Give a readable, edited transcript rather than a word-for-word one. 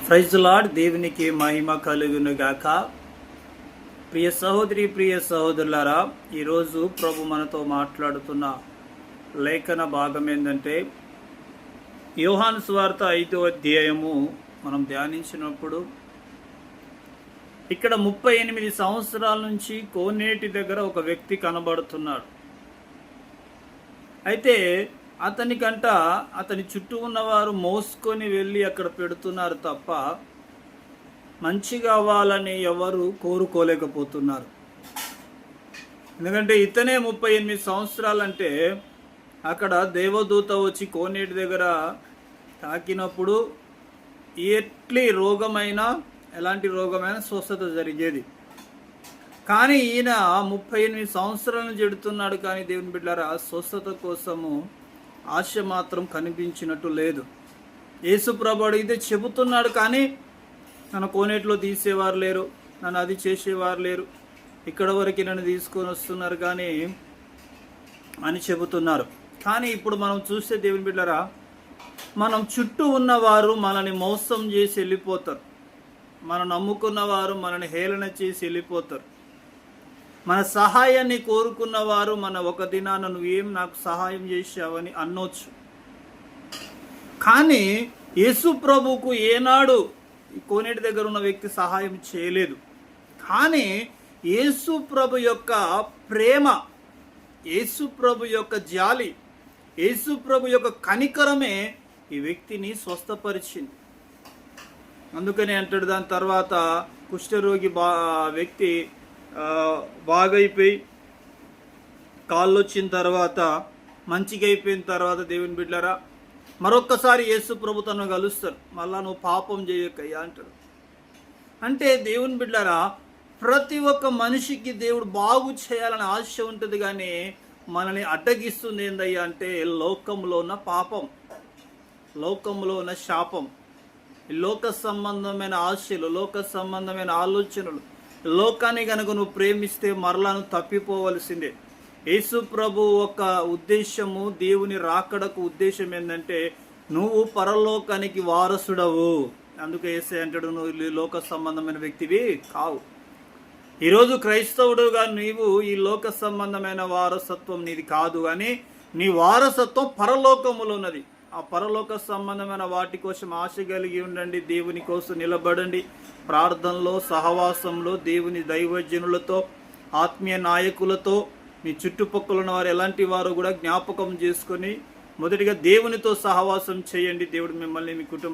Praise lord. దేవునికి మహిమ కలుగును గాక. ప్రియ సహోదరి, ప్రియ సహోదరులారా, ఈరోజు ప్రభు మనతో మాట్లాడుతున్న లేఖన భాగం ఏంటంటే యోహాను సువార్త 5వ అధ్యాయము మనం ధ్యానించినప్పుడు ఇక్కడ 38 సంవత్సరాల నుంచి కోనేటి దగ్గర ఒక వ్యక్తి కనబడుతున్నాడు. అయితే అతనికంట అతని చుట్టూ ఉన్నవారు మోసుకొని వెళ్ళి అక్కడ పెడుతున్నారు తప్ప మంచిగా అవ్వాలని ఎవరు కోరుకోలేకపోతున్నారు. ఎందుకంటే ఇతనే 38 సంవత్సరాలంటే అక్కడ దేవదూత వచ్చి కోనేటి దగ్గర తాకినప్పుడు ఎలాంటి రోగమైనా స్వస్థత జరిగేది. కానీ ఈయన 38 సంవత్సరాలను చెడుతున్నాడు. కానీ దేవుని బిడ్డలారా, స్వస్థత కోసము ఆశ మాత్రం కనిపించినట్టు లేదు. యేసు ప్రభువు అడిగితే చెబుతున్నాడు, కానీ నన్ను కోనేటిలో తీసేవారు లేరు, నన్ను అది చేసేవారు లేరు, ఇక్కడ వరకు నన్ను తీసుకొని వస్తున్నారు కానీ అని చెబుతున్నారు. కానీ ఇప్పుడు మనం చూస్తే దేవుని బిడ్డలారా, మనం చుట్టూ ఉన్నవారు మనల్ని మోసం చేసి వెళ్ళిపోతారు. మనం నమ్ముకున్నవారు మనల్ని హేళన చేసి వెళ్ళిపోతారు. మన సహాయాన్ని కోరుకున్నవారు మన ఒక దినాన నువ్వేం నాకు సహాయం చేశావని అనొచ్చు. కానీ యేసు ప్రభువుకు ఏనాడు ఈ కోనేటి దగ్గర ఉన్న వ్యక్తి సహాయం చేయలేదు. కానీ యేసు ప్రభు యొక్క ప్రేమ, యేసు ప్రభు యొక్క జాలి, యేసు ప్రభు యొక్క కనికరమే ఈ వ్యక్తిని స్వస్థపరిచింది. అందుకని అంటాడు, దాని తర్వాత కుష్ఠరోగి వ్యక్తి బాగైపోయి కాళ్ళు వచ్చిన తర్వాత మంచిగా అయిపోయిన తర్వాత దేవుని బిడ్డలారా, మరొక్కసారి యేసు ప్రభు తను కలుస్తారు. మళ్ళా నువ్వు పాపం చేయకయ్యా అంటాడు. అంటే దేవుని బిడ్డలారా, ప్రతి ఒక్క మనిషికి దేవుడు బాగు చేయాలని ఆశ ఉంటుంది. కానీ మనల్ని అడ్డగిస్తుంది ఏందయ్యా అంటే లోకంలో ఉన్న పాపం, లోకంలో ఉన్న శాపం, లోక సంబంధమైన ఆశలు, లోక సంబంధమైన ఆలోచనలు. లోకాన్ని కనుక నువ్వు ప్రేమిస్తే మరలా నువ్వు తప్పిపోవలసిందే. యేసు ప్రభు ఒక ఉద్దేశము, దేవుని రాకడకు ఉద్దేశం ఏంటంటే నువ్వు పరలోకానికి వారసుడవు. అందుకే యేసయ్య అంటాడు, నువ్వు లోక సంబంధమైన వ్యక్తివి కావు. ఈరోజు క్రైస్తవుడుగా నీవు ఈ లోక సంబంధమైన వారసత్వం నీది కాదు, కానీ నీ వారసత్వం పరలోకములో ఉన్నది. ఆ పరలోక సంబంధమైన వాటి కోసం ఆశ కలిగి ఉండండి. దేవుని కోసం నిలబడండి. ప్రార్థనలో, సహవాసంలో, దేవుని దైవజనులతో, ఆత్మీయ నాయకులతో, మీ చుట్టుపక్కల ఉన్న వారు ఎలాంటి వారు కూడా జ్ఞాపకం చేసుకొని మొదటిగా దేవునితో సహవాసం చేయండి. దేవుడు మిమ్మల్ని, మీ కుటుంబం